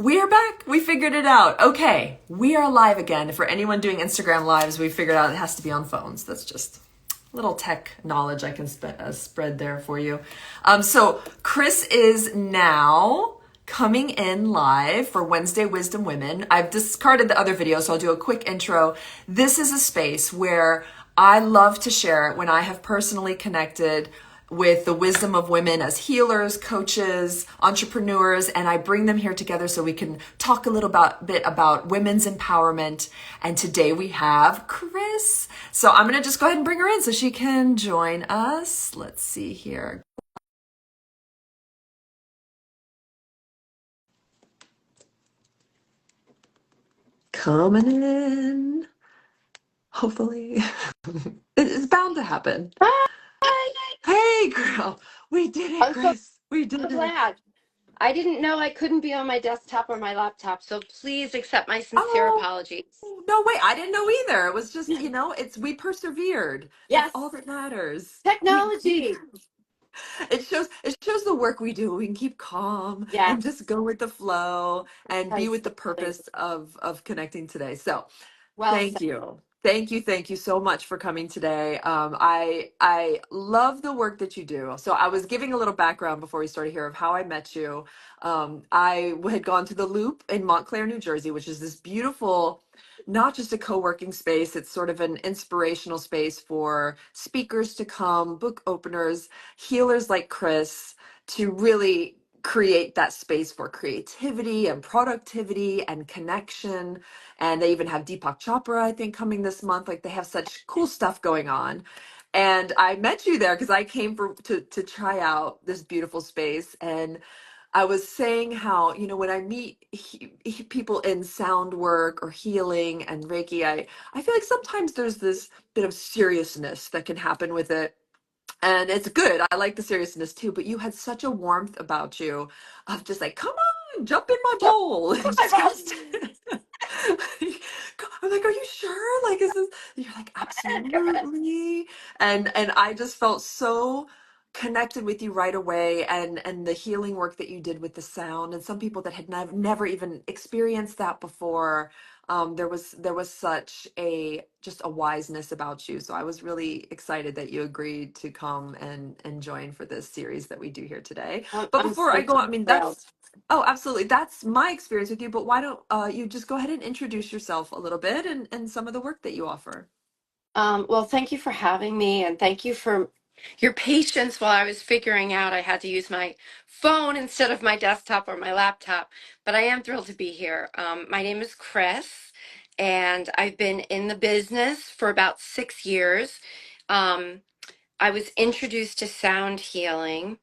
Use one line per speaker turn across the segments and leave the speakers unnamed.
We're back. We figured it out. Okay, we are live again. For anyone doing Instagram lives, we figured out it has to be on phones. That's just little tech knowledge I can spread there for you. So Chris is now coming in live for Wednesday Wisdom Women. I've discarded the other video, so I'll do a quick intro. This is a space where I love to share when I have personally connected with the wisdom of women as healers, coaches, entrepreneurs, and I bring them here together so we can talk a little bit about women's empowerment. And today we have Chris. So I'm going to just go ahead and bring her in so she can join us. Let's see here. Coming in. Hopefully. It's bound to happen.
Hi.
Hey, girl. We did it,
I'm so
Chris. We did it.
glad. I didn't know I couldn't be on my desktop or my laptop, so please accept my sincere
Oh,
apologies.
no, wait. I didn't know either. It was just, we persevered. That's
Yes,
all that matters.
technology.
It shows the work we do. We can keep calm and
Yes,
just go with the flow and be with the
precisely.
purpose of connecting today. So
Well
thank
said.
you. Thank you so much for coming today. I love the work that you do. So I was giving a little background before we started here of how I met you. I had gone to the Loop in Montclair, New Jersey, which is this beautiful, not just a co-working space, it's sort of an inspirational space for speakers to come, book openers, healers like Chris, to really create that space for creativity and productivity and connection. And they even have Deepak Chopra, I think, coming this month. Like they have such cool stuff going on. And I met you there because I came to try out this beautiful space. And I was saying how, when I meet people in sound work or healing and Reiki, I feel like sometimes there's this bit of seriousness that can happen with it. And it's good. I like the seriousness too, but you had such a warmth about you of just like, come on, jump in my
Yep.
bowl. And
I
just go.
was.
I'm like, are you sure? Like, is this? You're like, absolutely. And I just felt so connected with you right away, and the healing work that you did with the sound, and some people that had never even experienced that before. There was such a just a wiseness about you. So I was really excited that you agreed to come and join for this series that we do here today. But
I'm
before I
so
go on, I mean,
thrilled.
oh, absolutely. That's my experience with you. But why don't you just go ahead and introduce yourself a little bit and some of the work that you offer?
Well, thank you for having me, and thank you for your patience while I was figuring out I had to use my phone instead of my desktop or my laptop. But I am thrilled to be here. My name is Chris, and I've been in the business for about 6 years. Um, I was introduced to sound healing.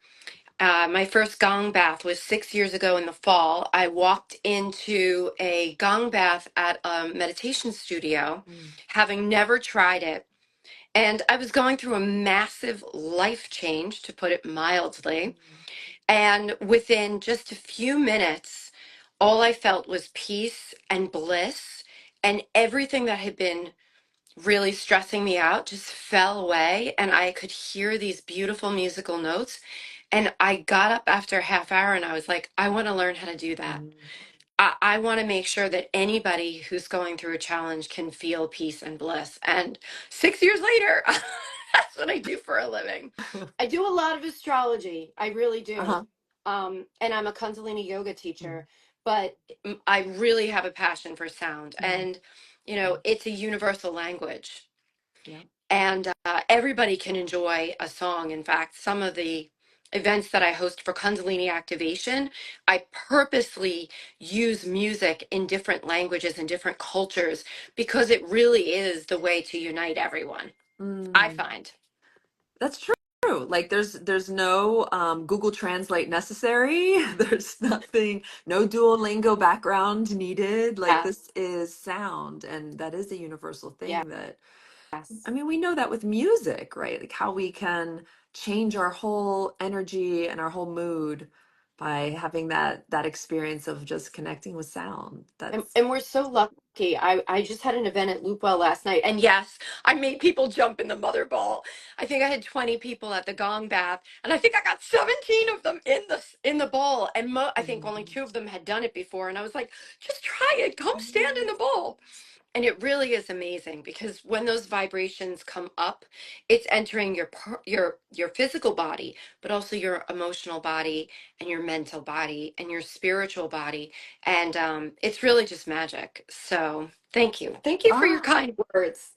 My first gong bath was 6 years ago in the fall. I walked into a gong bath at a meditation studio,
Mm,
having never tried it. And I was going through a massive life change, to put it mildly.
mm,
And within just a few minutes, all I felt was peace and bliss. And everything that had been really stressing me out just fell away. And I could hear these beautiful musical notes. And I got up after a half hour and I was like, I want to learn how to do that.
mm.
I want to make sure that anybody who's going through a challenge can feel peace and bliss. And 6 years later, that's what I do for a living. I do a lot of astrology. I really do.
Uh-huh.
And I'm a Kundalini yoga
Mm,
teacher, but I really have a passion for sound.
mm,
And,
mm.
it's a universal language.
Yeah.
And everybody can enjoy a song. In fact, some of the events that I host for Kundalini activation, I purposely use music in different languages and different cultures because it really is the way to unite everyone, I
Mm.
find.
That's true. Like there's no Google Translate necessary. There's nothing, no Duolingo background needed. Like
Yes,
this is sound, and that is a universal
yes,
thing that I mean, we know that with music, right? Like how we can change our whole energy and our whole mood by having that experience of just connecting with sound. That's
And we're so lucky. I just had an event at Loopwell last night, and yes, I made people jump in the mother ball. I think I had 20 people at the gong bath, and I think I got 17 of them in the bowl. And I think only
mm,
two of them had done it before, and I was like, just try it. Come stand in the
yes.
bowl. And it really is amazing because when those vibrations come up, it's entering your physical body, but also your emotional body and your mental body and your spiritual body, and it's really just magic. So thank you for your
Ah,
kind words.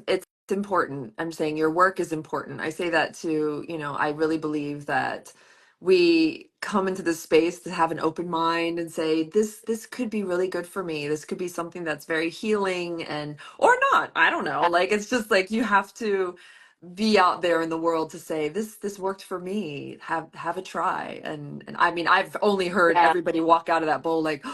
it's important. I'm saying your work is important. I say that to, I really believe that we come into this space to have an open mind and say this could be really good for me. This could be something that's very healing, and or not. I don't know. Like it's just like you have to be out there in the world to say this worked for me. Have a try. And I mean, I've only heard
Yeah.
everybody walk out of that bowl like,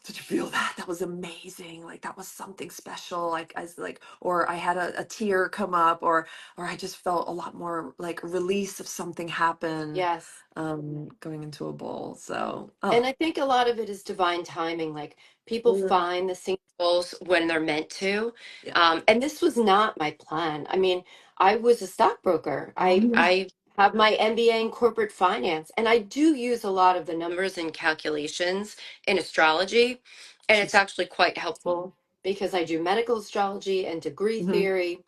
did you feel that? That was amazing. Like that was something special. Like I was like, or I had a tear come up, or I just felt a lot more like release of something happen
Yes.
going into a bowl. So
And
oh
I think a lot of it is divine timing. Like people
yeah.
find the singles when they're meant to.
Yeah.
And this was not my plan. I mean, I was a stockbroker.
Oh yeah.
I have my MBA in corporate finance, and I do use a lot of the numbers and calculations in astrology. And it's
She's
actually quite helpful because I do medical astrology and degree
hmm
theory.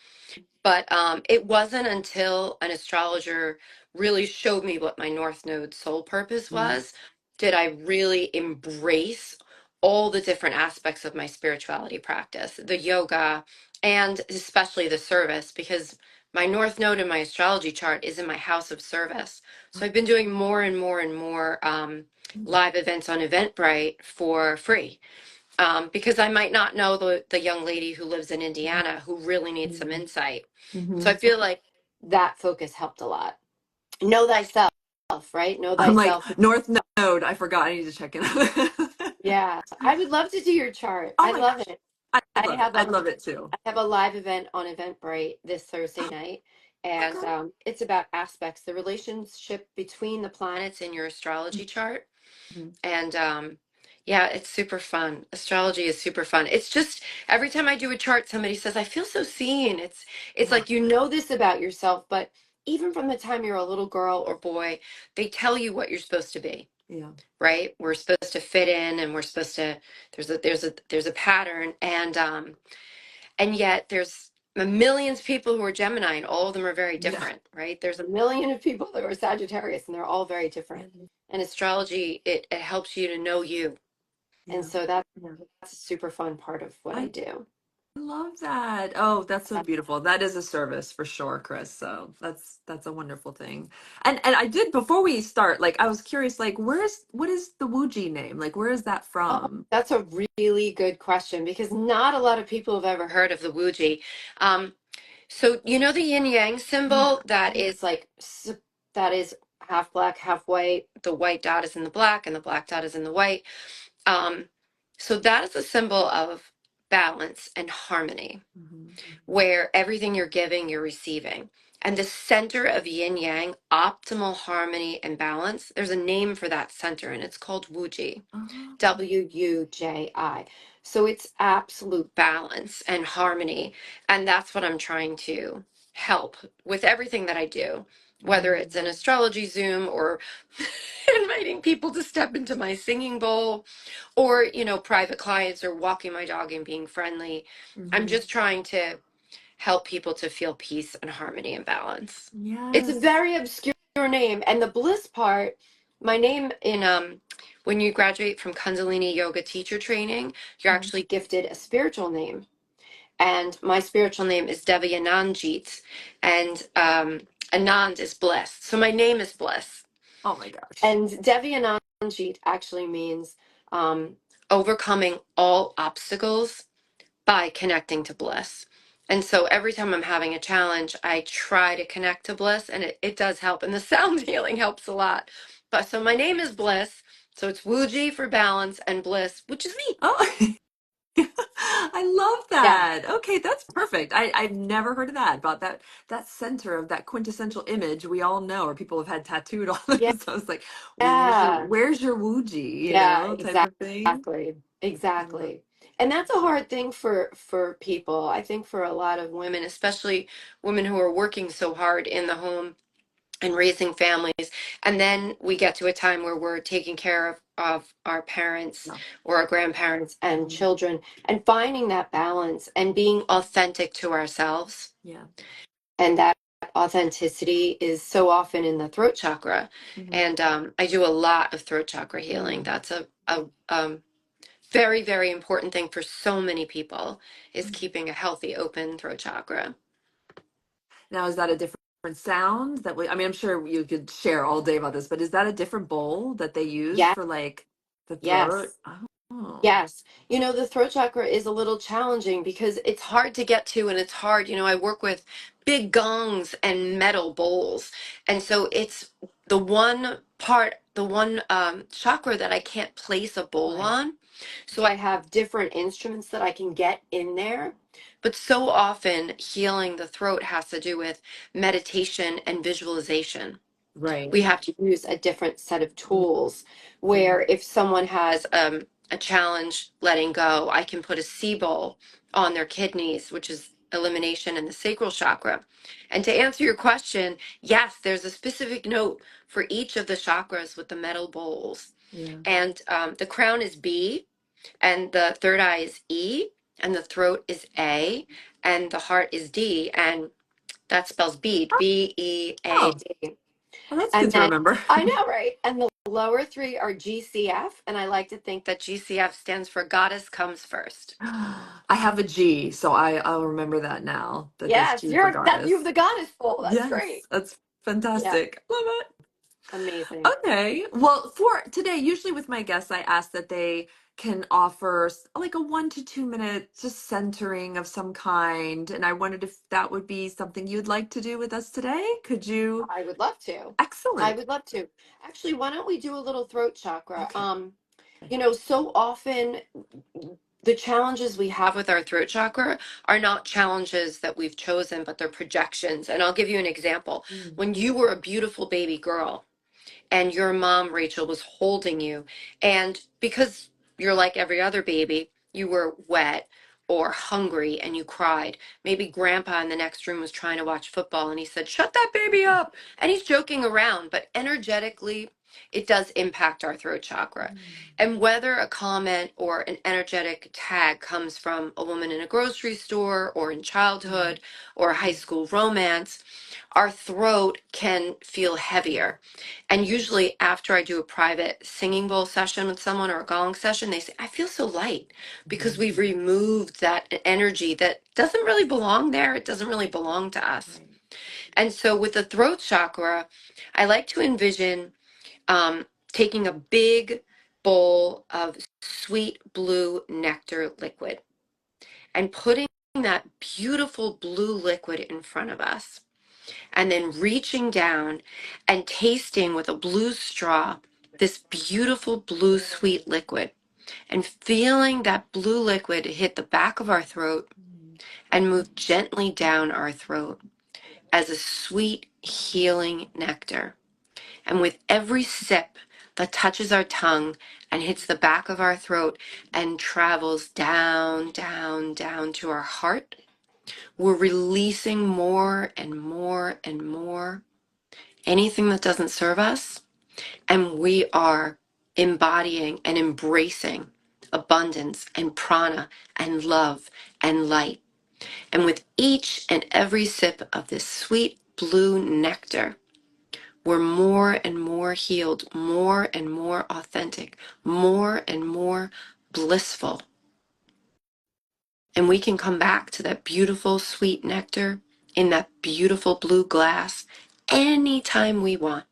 But it wasn't until an astrologer really showed me what my North Node soul purpose was did I really embrace all the different aspects of my spirituality practice, the yoga, and especially the service, because my North Node in my astrology chart is in my house of service. So I've been doing more and more and more live events on Eventbrite for free because I might not know the young lady who lives in Indiana who really needs some insight. So
hmm
I feel like that focus helped a lot. Know thyself, right? Know
I'm like
thyself.
North Node. I forgot. I need to check in.
Yeah, I would love to do your chart.
Oh
I
my
love
gosh.
it.
I'd
I
love it.
have
I'd
a
love it too.
I have a live event on Eventbrite this Thursday night, and
Okay.
it's about aspects, the relationship between the planets in your astrology chart.
Mhm.
And yeah, it's super fun. Astrology is super fun. It's just every time I do a chart, somebody says, I feel so seen. It's
Yeah.
like you know this about yourself, but even from the time you're a little girl or boy, they tell you what you're supposed to be,
Yeah.
right? We're supposed to fit in and we're supposed to there's a pattern, and yet there's millions of people who are Gemini and all of them are very
Yeah.
different, right? There's a million of people that are Sagittarius and they're all very different.
Yeah.
And astrology, it helps you to know you. And
Yeah.
so that's
Yeah.
a super fun part of what I
I
do.
love that. Oh, that's so beautiful. That is a service for sure, Chris. So that's a wonderful thing. And I did before we start, like I was curious, like what is the Wuji name? Like where is that
Oh,
from?
that's a really good question because not a lot of people have ever heard of the Wuji. Um, so you know the yin yang
Yeah.
symbol that is like that is half black, half white. The white dot is in the black, and the black dot is in the white. Um, so that is a symbol of balance and harmony,
Hmm.
where everything you're giving, you're receiving. And the center of yin yang, optimal harmony and balance, there's a name for that center, and it's called Wuji.
Oh,
Wuji. So it's absolute balance and harmony. And that's what I'm trying to help with everything that I do, whether it's an astrology Zoom or inviting people to step into my singing bowl or, private clients or walking my dog and being friendly. I'm
hmm
just trying to help people to feel peace and harmony and balance. It's a
yes.
very obscure name. And the bliss part, my name in when you graduate from Kundalini yoga teacher training, you're
Mhm.
actually gifted a spiritual name. And my spiritual name is Devi Anandjit, and Anand is bliss. So my name is Bliss.
Oh my gosh.
And Devi Anandjit actually means um, overcoming all obstacles by connecting to bliss. And so every time I'm having a challenge, I try to connect to bliss, and it does help. And the sound healing helps a lot. But so my name is Bliss. So it's Wuji for balance and bliss, which is me.
Oh. I love
Yeah.
that. Okay, that's perfect. I've never heard of that, about that center of that quintessential image we all know, or people have had tattooed on
Yeah.
them. So it's like,
Yeah.
where's your Wuji,
Yeah,
type of thing.
exactly.
I love
Exactly. And that's a hard thing for people. I think for a lot of women, especially women who are working so hard in the home and raising families. And then we get to a time where we're taking care of our parents
yeah.
or our grandparents and
Mhm.
children and finding that balance and being authentic to ourselves.
Yeah.
And that authenticity is so often in the throat chakra.
Mhm.
And I do a lot of throat chakra healing.
Mm.
That's a very, very important thing for so many people is
Mm.
keeping a healthy, open throat chakra.
Now, is that a different sound that I mean, I'm sure you could share all day about this, but is that a different bowl that they use
Yeah,
for like the throat?
yes.
Oh,
Yes. The throat chakra is a little challenging because it's hard to get to and it's hard. I work with big gongs and metal bowls. And so it's the one part, the one chakra that I can't place a bowl
right,
on. So I have different instruments that I can get in there. But so often healing the throat has to do with meditation and visualization.
right.
We have to use a different set of tools
Mhm.
where if someone has a challenge letting go, I can put a C bowl on their kidneys, which is elimination in the sacral chakra. And to answer your question, yes, there's a specific note for each of the chakras with the metal bowls.
Yeah.
And the crown is B, and the third eye is E, and the throat is A, and the heart is D, and that spells bead,
Oh,
Bead.
well, that's good
And
to
then
remember.
I know, right? And the lower three are GCF. And I like to think that GCF stands for Goddess Comes First.
I have a G, so I'll remember that now. That there's
Yes,
G for
you have
goddess.
the goddess bowl. That's
Yes,
great.
that's
Yeah,
fantastic. Love it.
amazing.
Okay. Well, for today, usually with my guests, I ask that they can offer like a 1 to 2 minute just centering of some kind. And I wondered if that would be something you'd like to do with us today. Could you?
I would love to. I
Excellent.
would love to. Actually, why don't we do a little throat chakra?
Okay. Okay.
So often the challenges we have with our throat chakra are not challenges that we've chosen, but they're projections. And I'll give you an example.
Mm,
When you were a beautiful baby girl, and your mom, Rachel, was holding you. And because you're like every other baby, you were wet or hungry and you cried. Maybe grandpa in the next room was trying to watch football and he said, "Shut that baby up." And he's joking around, but energetically, it does impact our throat chakra.
mm,
And whether a comment or an energetic tag comes from a woman in a grocery store or in
mm,
childhood or high school romance, our throat can feel heavier. And usually, after I do a private singing bowl session with someone or a gong session, they say, "I feel so light," because
mhm.
we've removed that energy that doesn't really belong there. It doesn't really belong to us.
Right.
And so, with the throat chakra, I like to envision taking a big bowl of sweet blue nectar liquid and putting that beautiful blue liquid in front of us and then reaching down and tasting with a blue straw this beautiful blue sweet liquid and feeling that blue liquid hit the back of our throat
Mm,
and move gently down our throat as a sweet healing nectar. And with every sip that touches our tongue and hits the back of our throat and travels down, down, down to our heart, we're releasing more and more and more anything that doesn't serve us, and we are embodying and embracing abundance and prana and love and light. And with each and every sip of this sweet blue nectar, we're more and more healed, more and more authentic, more and more blissful. And we can come back to that beautiful sweet nectar in that beautiful blue glass anytime we want,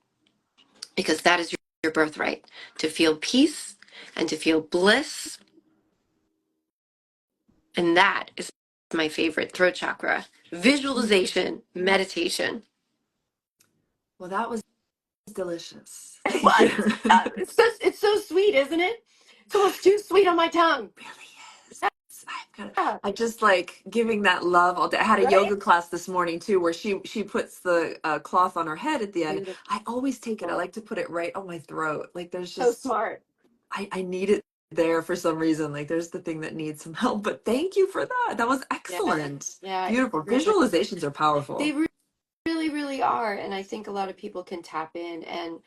because that is your birthright, to feel peace and to feel bliss. And that is my favorite throat chakra:
mm.
visualization, meditation.
Well, that was delicious.
It
Thank
was.
you.
It's so sweet, isn't it? It's almost too sweet on my tongue.
Really is.
Yeah,
I just like giving that love all day. I had a
right?
yoga class this morning too, where she puts the cloth on her head at the end. I always take it. I
Beautiful.
like to put it right on my throat. Like there's
So
just
smart.
I need it there for some reason. Like there's the thing that needs some help. But thank you for that. That was
Yeah.
excellent.
Yeah, it
Beautiful.
really,
Visualizations are
they
powerful.
really, really are. And I think a lot of people can tap in and,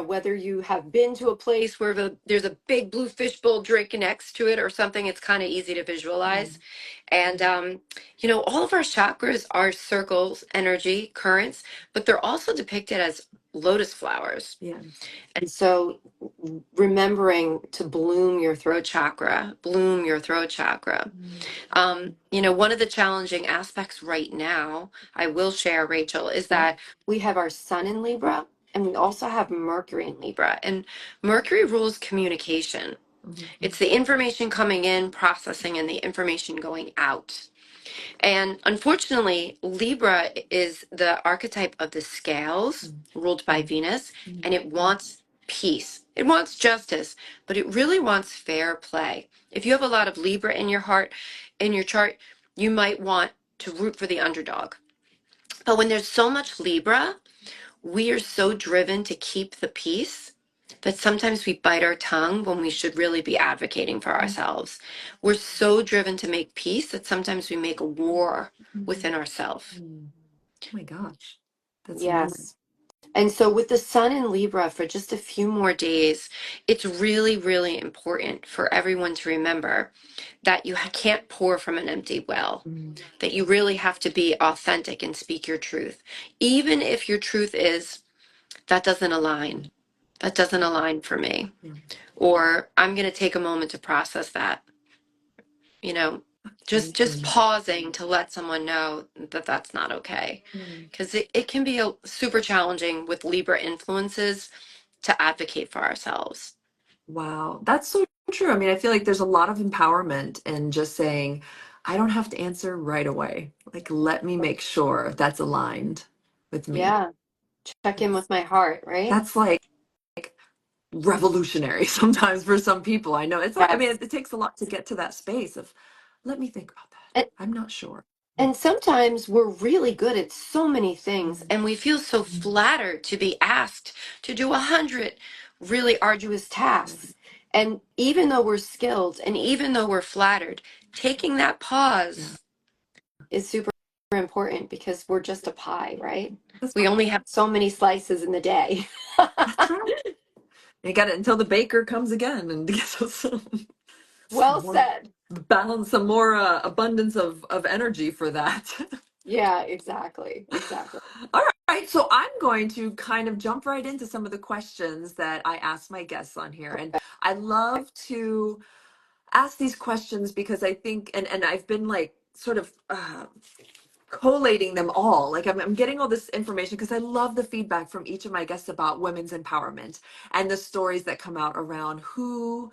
whether you have been to a place where there's a big blue fishbowl drink next to it or something, it's kind of easy to
Yeah.
visualize. And, all of our chakras are circles, energy, currents, but they're also depicted as lotus flowers.
Yes.
And so remembering to bloom your throat chakra.
Mm.
One of the challenging aspects right now, I will share, Rachel, is
Yeah.
that we have our sun in Libra and we also have Mercury in Libra. And Mercury rules communication.
Mhm.
It's the information coming in, processing, and the information going out. And unfortunately, Libra is the archetype of the scales
Mm.
ruled by Venus,
Mm.
and it wants peace. It wants justice, but it really wants fair play. If you have a lot of Libra in your heart, in your chart, you might want to root for the underdog. But when there's so much Libra, we are so driven to keep the peace that sometimes we bite our tongue when we should really be advocating for ourselves. We're so driven to make peace that sometimes we make a war
Mhm.
within ourselves.
Mm. Oh my gosh. That's amazing.
Yes. And so, with the sun in Libra for just a few more days, it's really, really important for everyone to remember that you can't pour from an empty well,
Mm.
that you really have to be authentic and speak your truth. Even if your truth is, that doesn't align, that doesn't align for me,
Yeah.
or I'm going to take a moment to process that, you know, just
Amazing.
pausing to let someone know that that's not okay.
Mm.
Because it can be super challenging with Libra influences to advocate for ourselves.
Wow, that's so true. I mean, I feel like there's a lot of empowerment in just saying, I don't have to answer right away. Like, let me make sure that's aligned with me.
Yeah, check in
That's
with my heart, right?
that's like revolutionary sometimes for some people. I know it's like, I mean,
Yes.
it takes a lot to get to that space of, let me think about that.
And,
I'm not sure.
and sometimes we're really good at so many things,
Mm.
and we feel so flattered to be asked to do 100 really arduous
Right.
tasks. And even though we're skilled and even though we're flattered, taking that
Yeah,
pause is super important because we're just a pie, right?
that's
We only have so many slices in the day.
that's right. You got it until the baker comes again and gives us some
Well
more
said.
balance, some more abundance of energy for that.
Yeah, exactly. Exactly.
All right, so I'm going to kind of jump right into some of the questions that I ask my guests on here. And I love to ask these questions because I think, and I've been like sort of collating them all. Like I'm getting all this information because I love the feedback from each of my guests about women's empowerment and the stories that come out around who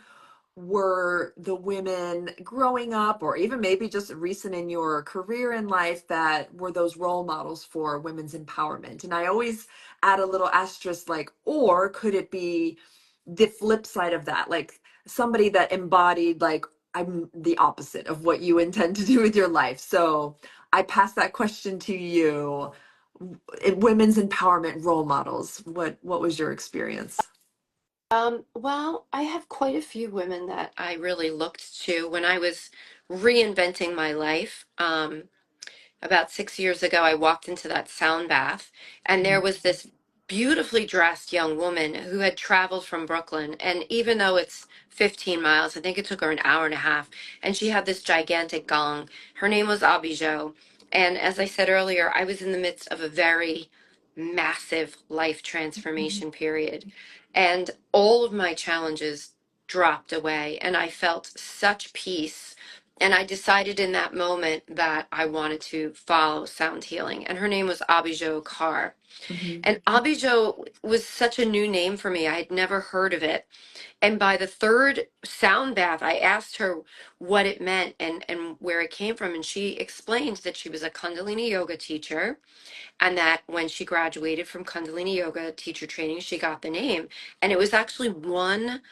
were the women growing up, or even maybe just recent in your career in life, that were those role models for women's empowerment? And I always add a little asterisk, like, or could it be the flip side of that? Like somebody that embodied, like, I'm the opposite of what you intend to do with your life. So I pass that question to you. Women's empowerment role models. What was your experience?
Well, I have quite a few women that I really looked to when I was reinventing my life. About 6 years ago, I walked into that sound bath, and there
Mhm.
was this beautifully dressed young woman who had traveled from Brooklyn. And even though it's 15 miles, I think it took her an hour and a half, and she had this gigantic gong. Her name was Abijo. And as I said earlier, I was in the midst of a very massive life transformation period. And all of my challenges dropped away, and I felt such peace, and I decided in that moment that I wanted to follow sound healing. And her name was Abijo Carr.
Mhm.
And Abijo was such a new name for me. I had never heard of it. And by the third sound bath, I asked her what it meant and where it came from. And she explained that she was a Kundalini yoga teacher, and that when she graduated from Kundalini yoga teacher training, she got the name. And it was actually one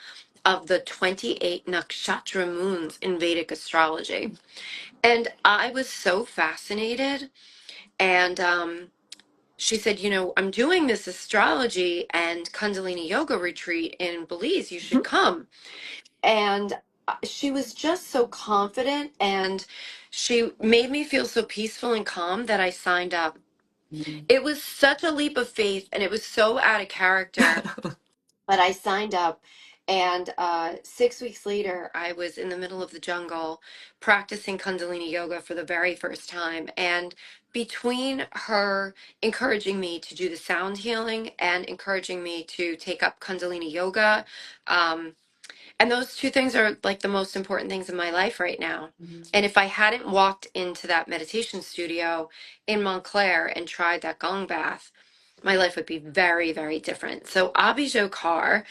of the 28 nakshatra moons in Vedic astrology. And I was so fascinated. And she said, you know, I'm doing this astrology and Kundalini yoga retreat in Belize. You should come. And she was just so confident, and she made me feel so peaceful and calm that I signed up.
Mhm.
It was such a leap of faith, and it was so out of character, but I signed up. And 6 weeks later, I was in the middle of the jungle practicing Kundalini yoga for the very first time. And between her encouraging me to do the sound healing and encouraging me to take up Kundalini yoga, um, and those two things are like the most important things in my life right now.
Mhm.
And if I hadn't walked into that meditation studio in Montclair and tried that gong bath, my life would be very, very different. So Abhi Jokar,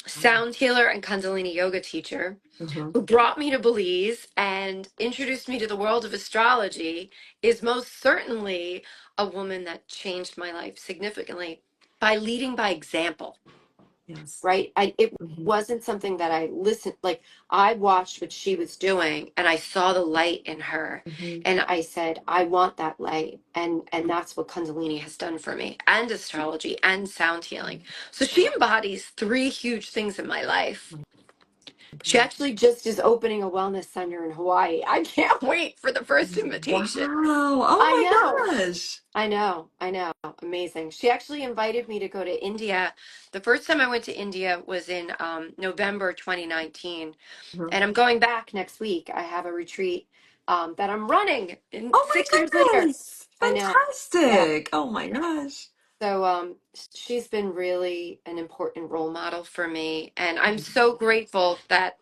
sound healer and Kundalini yoga teacher,
Mhm.
who brought me to Belize and introduced me to the world of astrology, is most certainly a woman that changed my life significantly by leading by example.
Yes.
Right? It
Mhm.
wasn't something that I listened, like I watched what she was doing and I saw the light in her,
Mhm.
and I said, I want that light. And that's what Kundalini has done for me, and astrology and sound healing. So she embodies three huge things in my life. She actually just is opening a wellness center in Hawaii. I can't wait for the first
Wow.
invitation. I
Oh
know.
my gosh.
I know. Amazing. She actually invited me to go to India. The first time I went to India was in November 2019.
Mhm.
And I'm going back next week. I have a retreat that I'm running in
Oh
6 years
my
later.
goodness.
I know. Yeah.
Fantastic. Oh my gosh.
So she's been really an important role model for me. And I'm
Mhm.
so grateful that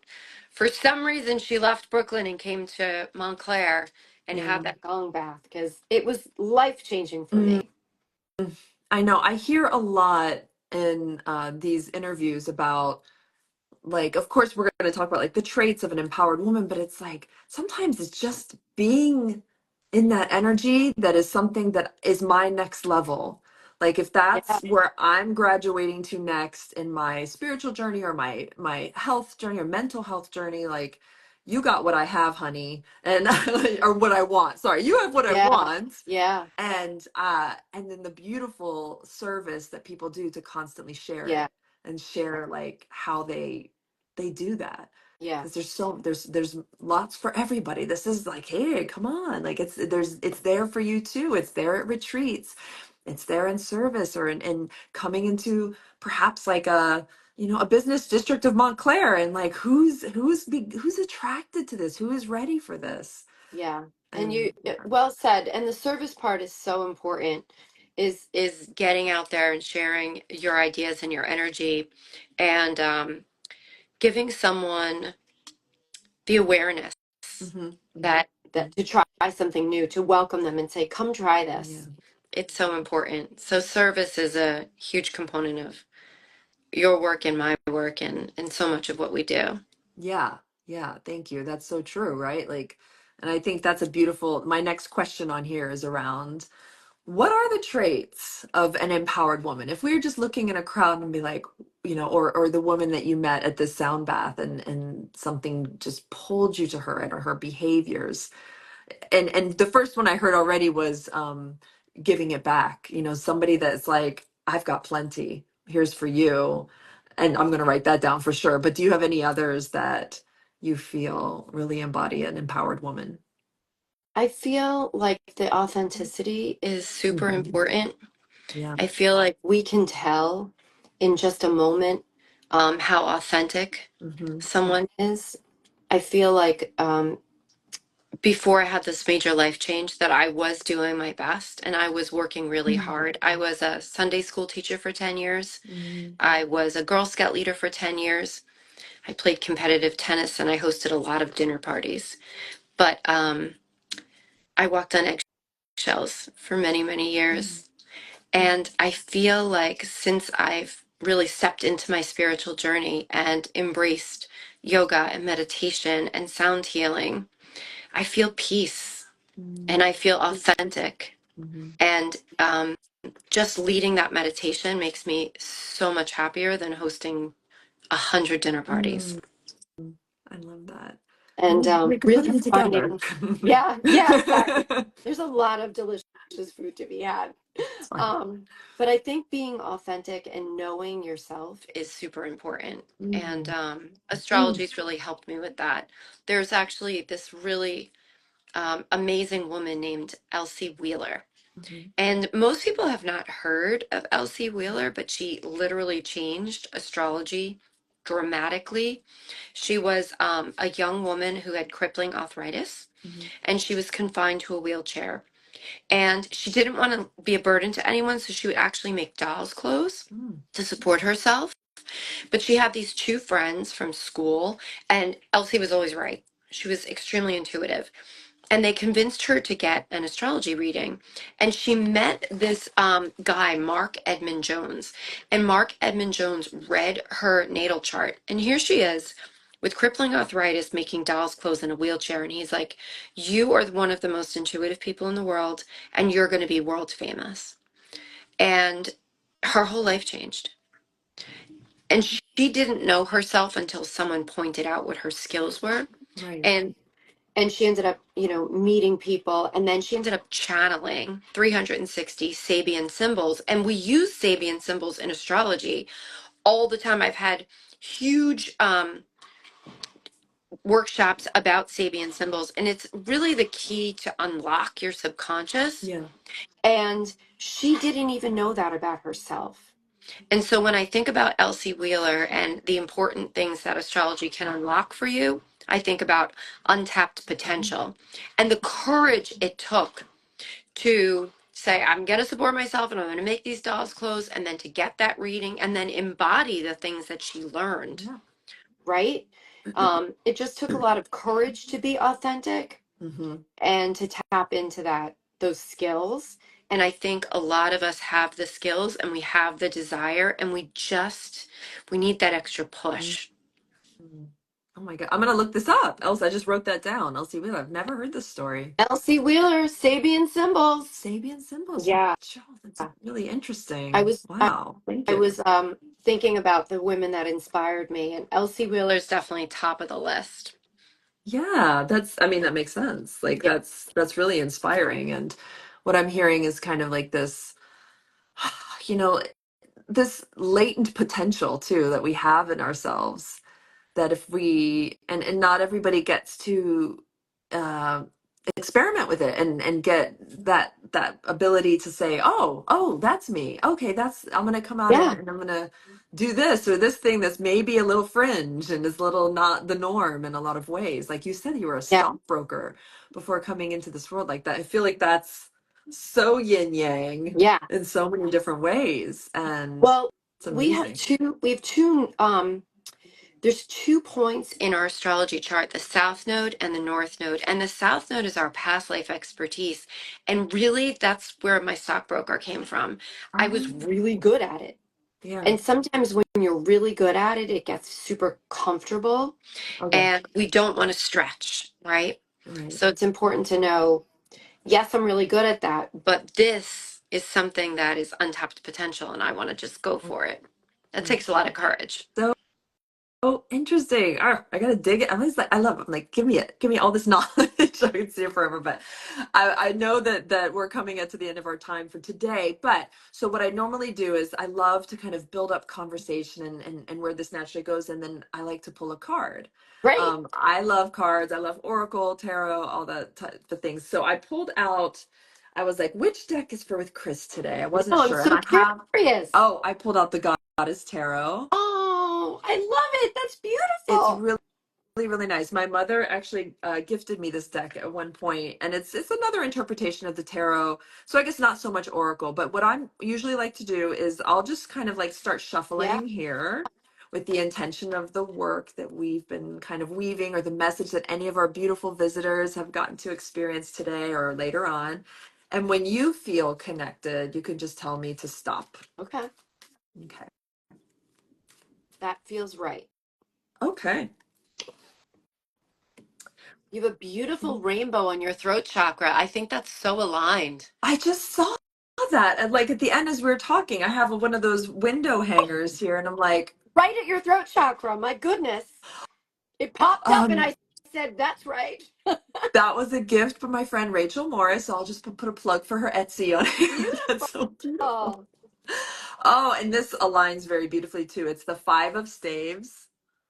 for some reason she left Brooklyn and came to Montclair and had
Yeah.
that gong bath, because it was life changing for
Mm,
me.
I know. I hear a lot in these interviews about, like, of course we're going to talk about like the traits of an empowered woman, but it's like sometimes it's just being in that energy that is something that is my next level. Like if
Yeah.
that's where I'm graduating to next in my spiritual journey or my health journey or mental health journey, like you got what I have, honey, and or what I want. Sorry, you have what I
Yeah.
want.
Yeah.
And then the beautiful service that people do to constantly share
Yeah.
it and share like how they do that,
Yeah.
because there's lots for everybody. This is like, hey, come on, like it's there for you too. It's there at retreats, it's there in service or in coming into perhaps like a business district of Montclair, and like who's attracted to this, who is ready for this.
Yeah. And
And yeah.
well said. And the service part is so important, is getting out there and sharing your ideas and your energy, and giving someone the awareness
Hmm.
that to try something new, to welcome them and say, come try
Yeah.
this. It's so important. So service is a huge component of your work and my work, and so much of what we do.
Yeah, yeah, thank you. That's so true, right? Like, and I think that's a beautiful. My next question on here is around what are the traits of an empowered woman? If we were just looking in a crowd and be like, or the woman that you met at this sound bath and something just pulled you to her and her behaviors, and the first one I heard already was giving it back. Somebody that's like, I've got plenty. Here's for you. And I'm going to write that down for sure. But do you have any others that you feel really embody an empowered woman?
I feel like the authenticity is super
Hmm.
important.
Yeah.
I feel like we can tell in just a moment how authentic
Hmm.
someone is. I feel like before I had this major life change that I was doing my best and I was working really hard. I was a Sunday school teacher for 10 years.
Hmm.
I was a Girl Scout leader for 10 years. I played competitive tennis and I hosted a lot of dinner parties. But I walked on eggshells for many, many years. And I feel like since I've really stepped into my spiritual journey and embraced yoga and meditation and sound healing, I feel peace and I feel authentic.
Hmm.
And just leading that meditation makes me so much happier than hosting 100 dinner parties.
Mm, I love that.
And
We could put
really
them together.
finding, yeah, yeah, exactly. There's a lot of delicious food to be had.
It's fine.
Um, but I think being authentic and knowing yourself is super important. And
Mm,
astrology's really helped me with that. There's actually this really amazing woman named Elsie Wheeler.
mhm,
And most people have not heard of Elsie Wheeler, but she literally changed astrology dramatically. She was a young woman who had crippling arthritis,
mhm,
and she was confined to a wheelchair. And she didn't want to be a burden to anyone, so she would actually make dolls' clothes
mm,
to support herself. But she had these two friends from school, and Elsie was always right. She was extremely intuitive, and they convinced her to get an astrology reading. And she met this guy, Mark Edmund Jones. And Mark Edmund Jones read her natal chart. And here she is with crippling arthritis, making dolls' clothes in a wheelchair. And he's like, "You are one of the most intuitive people in the world, and you're going to be world famous." And her whole life changed. And she didn't know herself until someone pointed out what her skills were.
right.
And she ended up, meeting people, and then she ended up channeling 360 Sabian symbols. And we use Sabian symbols in astrology all the time. I've had huge workshops about Sabian symbols, and it's really the key to unlock your subconscious.
Yeah.
And she didn't even know that about herself. And so when I think about Elsie Wheeler and the important things that astrology can unlock for you, I think about untapped potential and the courage it took to say, I'm going to support myself and I'm going to make these dolls' clothes, and then to get that reading and then embody the things that she learned,
Yeah.
right? It just took a lot of courage to be authentic
Hmm.
and to tap into those skills. And I think a lot of us have the skills and we have the desire, and we need that extra push.
Oh my God. I'm gonna look this up. Elsa, I just wrote that down. Elsie Wheeler. I've never heard this story.
Elsie Wheeler, Sabian symbols.
Sabian symbols.
Yeah.
Joe, that's really
I
interesting.
was I,
Wow. Thank
I
you.
was thinking about the women that inspired me, and Elsie Wheeler's definitely top of the list.
Yeah, I mean, that makes sense. Like
Yeah.
that's really inspiring. And what I'm hearing is kind of like this, you know, this latent potential too that we have in ourselves, that if we and not everybody gets to uh, experiment with it and get that ability to say, oh, that's me. Okay, I'm gonna come out
Yeah.
and I'm gonna do this or this thing that's maybe a little fringe and is a little not the norm in a lot of ways. Like you said, you were a
Yeah.
stockbroker before coming into this world like that. I feel like that's so yin yang
Yeah.
in so many different ways, and
Well,
it's amazing.
we have two there's 2 points in our astrology chart, the south node and the north node. And the south node is our past life expertise. And really that's where my stockbroker came from. I was
Um,
really good at it.
yeah.
And sometimes when you're really good at it, it gets super comfortable
Okay.
and we don't want to stretch, right?
Right.
So it's important to know, yes, I'm really good at that, but this is something that is untapped potential and I want to just go for it. That
Mm.
takes a lot of courage.
So interesting. I gotta dig it. I'm always like, I love it. I'm like, give me it. Give me all this knowledge. I could stay here forever. But I know that we're coming up to the end of our time for today. But so what I normally do is I love to kind of build up conversation and where this naturally goes, and then I like to pull a card.
Great.
I love cards. I love Oracle, Tarot, all that type of things. So I pulled out. I was like, which deck is for with Chris today? I wasn't
No, I'm
sure, and
so
I have.
curious.
Oh, I pulled out the Goddess Tarot.
Oh, I love it. That's
It's
beautiful.
really nice. My mother actually gifted me this deck at one point, and it's another interpretation of the tarot. So I guess not so much oracle, but what I'm usually like to do is I'll just kind of like start
Yeah.
shuffling here with the intention of the work that we've been kind of weaving, or the message that any of our beautiful visitors have gotten to experience today or later on. And when you feel connected, you can just tell me to stop.
Okay.
Okay.
That feels right.
Okay.
You have a beautiful rainbow on your throat chakra. I think that's so aligned.
I just saw that. And like at the end, as we were talking, I have one of those window hangers here, and I'm like,
right at your throat chakra. My goodness. It popped up and
Um,
I said, that's right.
that was a gift from my friend Rachel Morris. So I'll just put a plug for her Etsy on here. That's
Beautiful.
so beautiful. Oh, and this aligns very beautifully too. It's the Five of Staves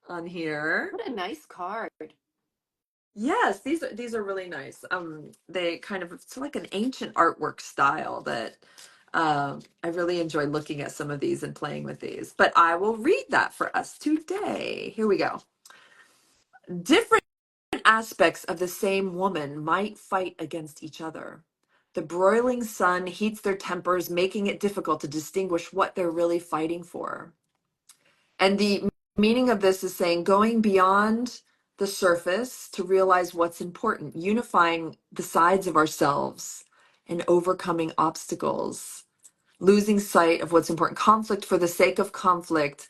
on here.
What a nice card.
Yes, these are really nice. They kind of, it's like an ancient artwork style that I really enjoy looking at some of these and playing with these. But I will read that for us today. Here we go. Different aspects of the same woman might fight against each other. The broiling sun heats their tempers, making it difficult to distinguish what they're really fighting for. And the meaning of this is saying going beyond the surface to realize what's important, unifying the sides of ourselves and overcoming obstacles, losing sight of what's important, conflict for the sake of conflict,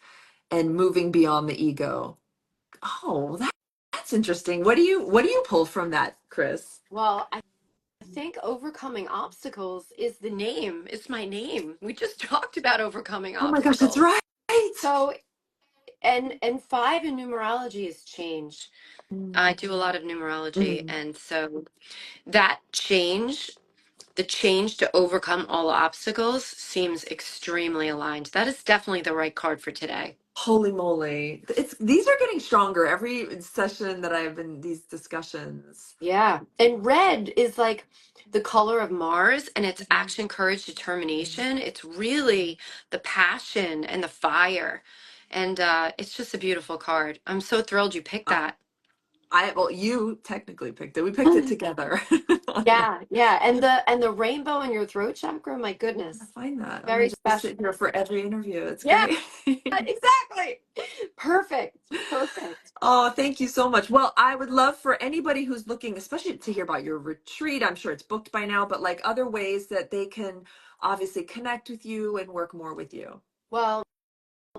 and moving beyond the ego. Oh, that's interesting. What do you pull from that, Chris?
Well, I think overcoming obstacles is the name. It's my name. We just talked about overcoming
Oh my gosh, that's
obstacles.
right.
So, and five in numerology is change. I
Mm,
do a lot of numerology,
mm.
and so that change, the change to overcome all obstacles seems extremely aligned. That is definitely the right card for today.
Holy moly. These are getting stronger every session that I've been these discussions.
Yeah. And red is like the color of Mars, and it's
Mhm.
action, courage, determination. It's really the passion and the fire. And it's just a beautiful card. I'm so thrilled you picked
I,
that.
well, you technically picked it. We picked it together on here.
Yeah, yeah. And the rainbow in your throat chakra, my
I'm gonna
goodness.
find that. I'm gonna
Very
just
special.
sit here for every interview. It's
Yeah,
great.
exactly. Perfect. Perfect.
Oh, thank you so much. Well, I would love for anybody who's looking, especially to hear about your retreat. I'm sure it's booked by now, but like other ways that they can obviously connect with you and work more with you.
Well,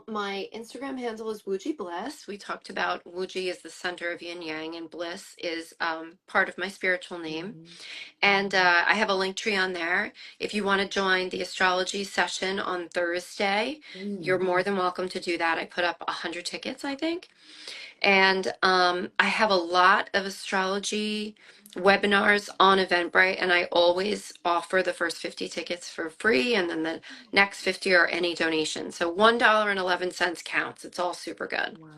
my Instagram handle is Wuji Bliss. We talked about Wuji is the center of yin yang, and Bliss is part of my spiritual name.
Mhm.
And I have a link tree on there. If you want to join the astrology session on Thursday, you're
Mm.
more than welcome to do that. I put up 100 tickets, I think. And I have a lot of astrology webinars on Eventbrite, and I always offer the first 50 tickets for free, and then the next 50 are any donation. So $1.11 counts. It's all super good.
Wow.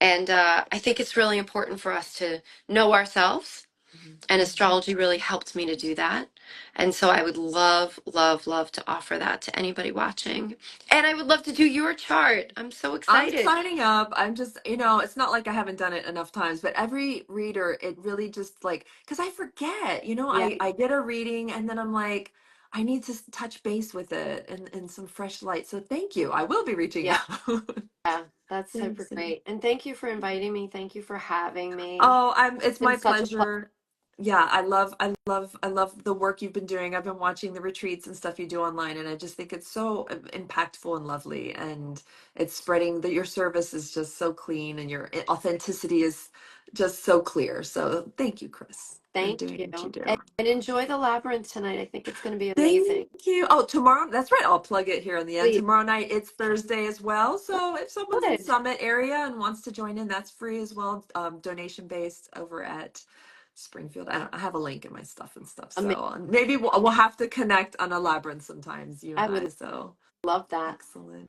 And I think it's really important for us to know ourselves,
Mhm.
and astrology really helped me to do that. And so I would love, love, love to offer that to anybody watching. And I would love to do your chart. I'm so
I'm
excited.
signing up. I'm just, it's not like I haven't done it enough times, but every reader, it really just like, because I forget,
Yeah,
I get a reading and then I'm like, I need to touch base with it and some fresh light. So thank you. I will be reaching
yeah.
out.
Yeah, that's super
Thanks.
great. And thank you for inviting me. Thank you for having me.
Oh, it's
It's been
my
such a pleasure.
pleasure. Yeah, I love the work you've been doing. I've been watching the retreats and stuff you do online, and I just think it's so impactful and lovely. And it's spreading that your service is just so clean and your authenticity is just so clear. So thank you, Chris, for
Thank
doing
you.
what you
And,
do.
and enjoy the labyrinth tonight. I think it's going to be amazing.
Thank you. Oh, tomorrow, that's right. I'll plug it here in the end.
Please.
Tomorrow night, it's Thursday as well. So if someone's in
Good.
Summit area and wants to join in, that's free as well. Donation based over at Springfield. I have a link in my stuff and stuff.
Ama-
So maybe we'll have to connect on a labyrinth sometimes, you and
I
I.
would
So
love that.
excellent.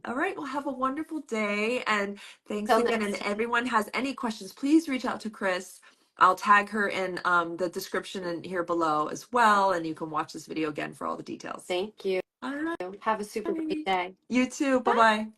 All right. Well, have a wonderful day. And thanks
Till
again.
next
And
time.
everyone has any questions, please reach out to Chris. I'll tag her in the description in here below as well. And you can watch this video again for all the details.
Thank you.
All right.
Have a super great day.
You too. Bye
Bye.
bye.